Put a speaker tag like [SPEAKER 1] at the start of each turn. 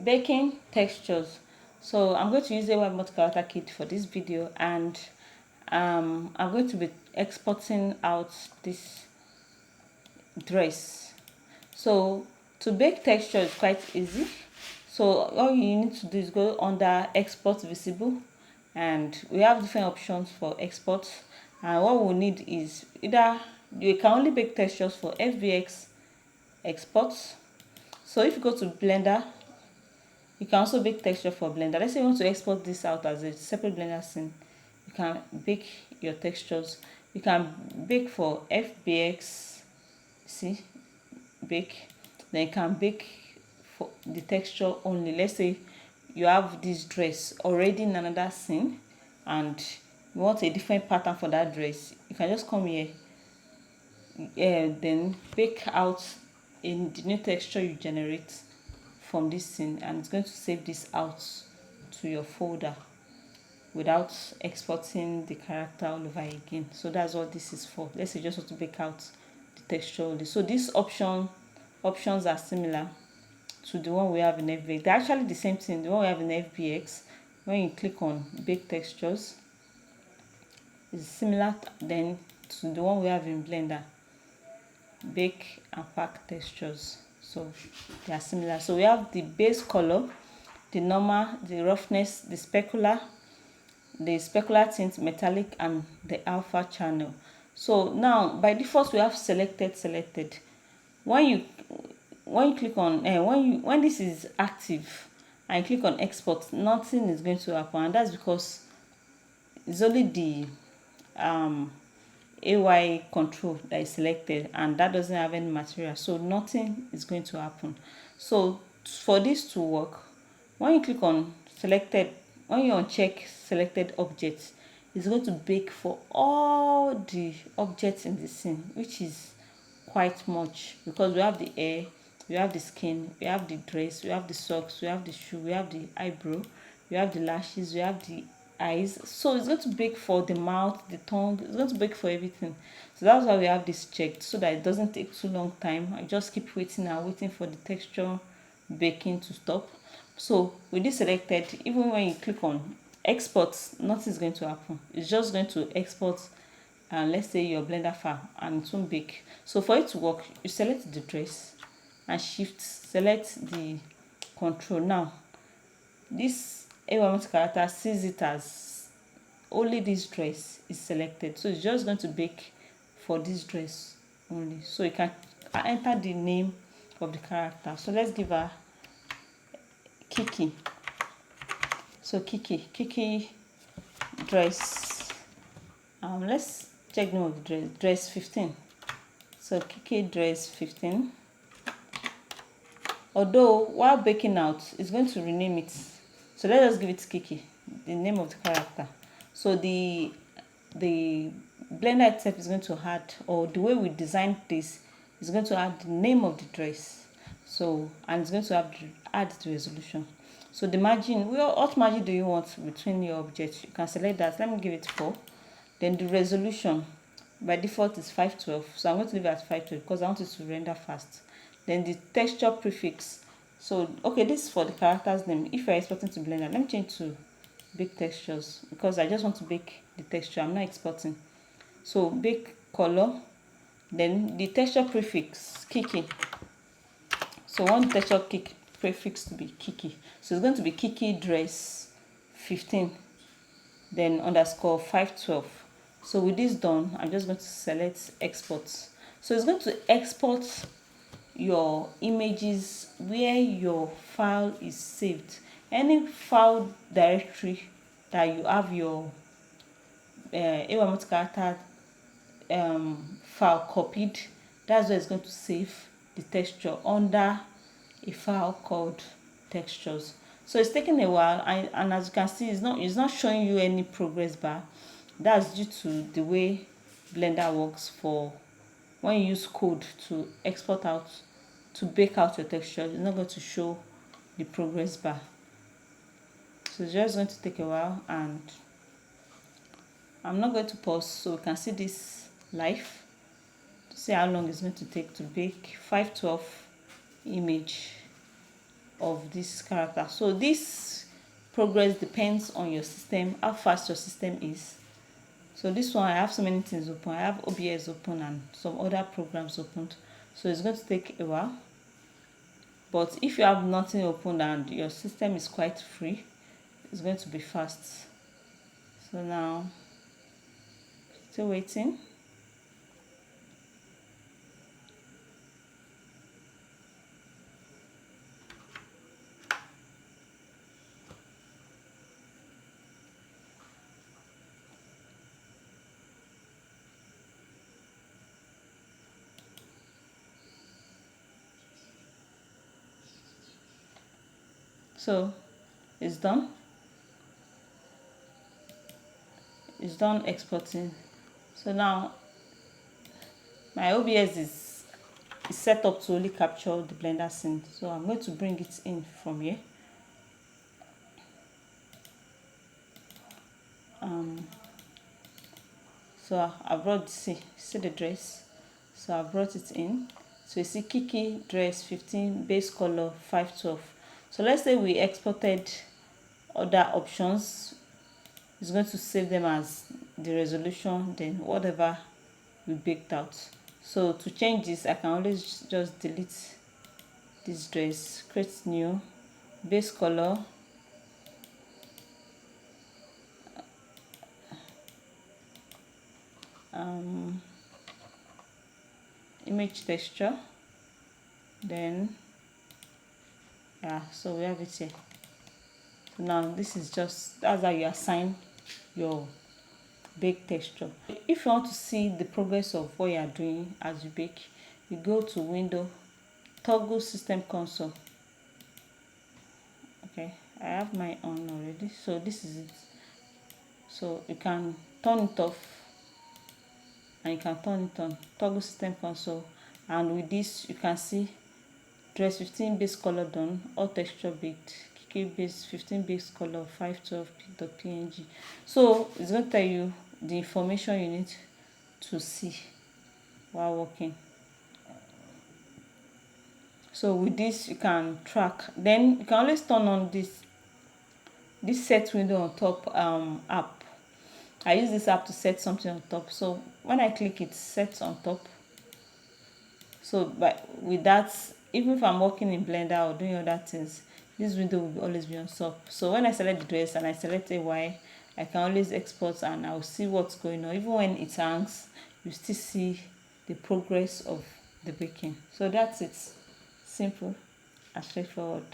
[SPEAKER 1] baking textures. So I'm going to use AYMultiCharacter kit for this video, and I'm going to be exporting out this dress. So to bake texture is quite easy. So all you need to do is go under export visible, and we have different options for export. And what we need is either you can only bake textures for FBX exports. So if you go to Blender, you can also bake texture for Blender. Let's say you want to export this out as a separate Blender scene. You can bake your textures. You can bake for FBX, see, bake. Then you can bake for the texture only. Let's say you have this dress already in another scene and you want a different pattern for that dress. You can just come here, then bake out in the new texture you generate from this scene, and it's going to save this out to your folder without exporting the character all over again. So that's what this is for. Let's say you just want to bake out the texture only. So these options are similar to the one we have in FBX. They're actually the same thing. The one we have in FBX, when you click on bake textures, is similar then to the one we have in Blender, bake and pack textures. So they are similar. So we have the base color, the normal, the roughness, the specular tint, metallic, and the alpha channel. So now by default we have selected. When you click on when this is active and you click on export, nothing is going to happen, and that's because it's only the AY control that is selected, and that doesn't have any material, so nothing is going to happen. So for this to work, when you click on selected, when you uncheck selected objects, it's going to bake for all the objects in the scene, which is quite much, because we have the hair, we have the skin, we have the dress, we have the socks, we have the shoe, we have the eyebrow, we have the lashes, we have the eyes. So it's going to bake for the mouth, the tongue, it's going to bake for everything. So that's why we have this checked, so that it doesn't take too long time. I just keep waiting and waiting for the texture baking to stop. So with this selected, even when you click on export, nothing is going to happen. It's just going to export, let's say your Blender file, and it won't bake. So for it to work, you select the dress and shift select the control. Now this AYMultiCharacter sees it as only this dress is selected, so it's just going to bake for this dress only. So you can enter the name of the character. So let's give her Kiki. So Kiki dress. Let's check the name of the dress 15. So Kiki dress 15. Although while baking out, it's going to rename it. So let's just give it Kiki, the name of the character. So the Blender itself is going to add, or the way we designed this is going to add the name of the dress. So, and it's going to add the resolution. So the margin, what margin do you want between your objects? You can select that. Let me give it 4. Then the resolution by default is 512. So I'm going to leave it at 512 because I want it to render fast. Then the texture prefix. So okay, this is for the character's name. If you're exporting to Blender, let me change to bake textures because I just want to bake the texture. I'm not exporting. So bake color. Then the texture prefix Kiki. So I want the texture prefix to be Kiki. So it's going to be Kiki dress 15. Then underscore 512. So with this done, I'm just going to select export. So it's going to export your images where your file is saved. Any file directory that you have your AYMultiCharacter file copied, that's where it's going to save the texture, under a file called textures. So it's taking a while, and as you can see, it's not showing you any progress bar. That's due to the way Blender works for when you use code to export out, to bake out your texture. It's not going to show the progress bar. So it's just going to take a while, and I'm not going to pause so we can see this live to see how long it's going to take to bake 512 image. of this character. So this progress depends on your system, how fast your system is. So this one, I have so many things open. I have OBS open and some other programs opened, so it's going to take a while. But if you have nothing open and your system is quite free, it's going to be fast. So now, still waiting. So it's done. It's done exporting. So now my OBS is set up to only capture the Blender scene. So I'm going to bring it in from here. So I brought, see the dress. So I brought it in. So you see Kiki dress 15, base color 512. So let's say we exported other options. It's going to save them as the resolution, then whatever we baked out. So to change this, I can always just delete this dress, create new, base color, image texture, then yeah, so we have it here. So now this is just, that's how you assign your bake texture. If you want to see the progress of what you are doing as you bake, you go to window, toggle system console. Okay, I have my on already, so this is it. So you can turn it off and you can turn it on, toggle system console, and with this you can see dress 15 base color done, all texture baked, Kiki base 15 base color 512.png. So it's going to tell you the information you need to see while working. So with this you can track. Then you can always turn on this set window on top app. I use this app to set something on top. So when I click it, sets on top. So with that, even if I'm working in Blender or doing other things, this window will always be on top. So when I select the dress and I select AY, I can always export and I'll see what's going on. Even when it hangs, you still see the progress of the baking. So that's it. Simple and straightforward.